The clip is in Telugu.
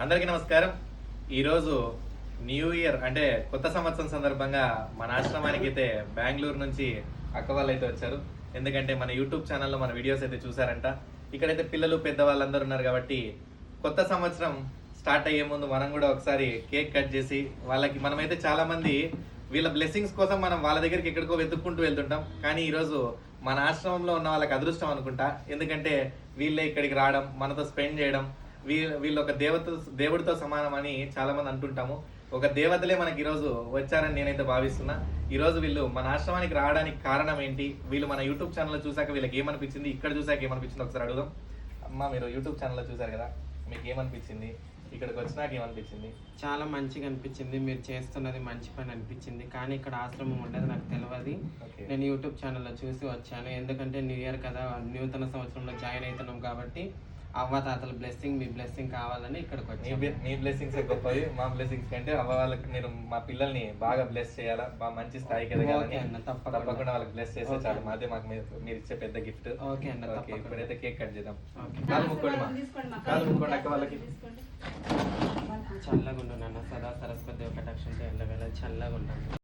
అందరికీ నమస్కారం. ఈరోజు న్యూ ఇయర్ అంటే కొత్త సంవత్సరం సందర్భంగా మన ఆశ్రమానికి అయితే బెంగళూరు నుంచి అక్క వాళ్ళు అయితే వచ్చారు. ఎందుకంటే మన యూట్యూబ్ ఛానల్లో మన వీడియోస్ అయితే చూసారంట. ఇక్కడైతే పిల్లలు పెద్దవాళ్ళందరూ ఉన్నారు కాబట్టి కొత్త సంవత్సరం స్టార్ట్ అయ్యే ముందు మనం కూడా ఒకసారి కేక్ కట్ చేసి వాళ్ళకి మనమైతే చాలా మంది వీళ్ళ బ్లెస్సింగ్స్ కోసం మనం వాళ్ళ దగ్గరికి ఎక్కడికో వెతుక్కుంటూ వెళ్తుంటాం. కానీ ఈరోజు మన ఆశ్రమంలో ఉన్న వాళ్ళకి అదృష్టం అనుకుంటా. ఎందుకంటే వీళ్ళే ఇక్కడికి రావడం, మనతో స్పెండ్ చేయడం, వీళ్ళు ఒక దేవుడితో సమానం అని చాలా మంది అంటుంటాము. ఒక దేవతలే మనకి ఈరోజు వచ్చారని నేనైతే భావిస్తున్నా. ఈరోజు వీళ్ళు మన ఆశ్రమానికి రావడానికి కారణం ఏంటి, వీళ్ళు మన యూట్యూబ్ ఛానల్లో చూసాక వీళ్ళకి ఏమనిపించింది, ఇక్కడ చూసాక ఏమనిపించింది ఒకసారి అడుగుదాం. అమ్మ, మీరు యూట్యూబ్ ఛానల్లో చూసారు కదా, మీకు ఏమనిపించింది, ఇక్కడికి వచ్చినాక ఏమనిపించింది? చాలా మంచిగా అనిపించింది. మీరు చేస్తున్నది మంచి పని అనిపించింది. కానీ ఇక్కడ ఆశ్రమం ఉండదు, నాకు తెలియదు. నేను యూట్యూబ్ ఛానల్లో చూసి వచ్చాను. ఎందుకంటే న్యూ ఇయర్ కదా, నూతన సంవత్సరంలో జాయిన్ అవుతున్నాం కాబట్టి అవ్వ తాతల బ్లెస్సింగ్, మీ బ్లెస్సింగ్ కావాలని ఇక్కడికి వచ్చి. మీ బ్లెస్సింగ్స్ గొప్పది. మా బ్లెస్సింగ్స్ కంటే అవ్వ వాళ్ళకి మీరు మా పిల్లల్ని బాగా బ్లెస్ చేయాలా, బాగా మంచి స్థాయికి ఎదగాలని తప్పకుండా వాళ్ళకి బ్లెస్ చేస్తే చాలు. మాదే మాకు మీరు ఇచ్చే పెద్ద గిఫ్ట్. ఓకే అన్న, ఇప్పుడైతే కేక్ కట్ చేద్దాం. కాలు ముక్కోండి, కాలు ముక్కోండి అక్క వాళ్ళకి. చల్లగా ఉండు నాన్న, సదా సరస్వతి ఒక కటాక్షంతో ఎల్లవేళ చల్లగా ఉంటాను.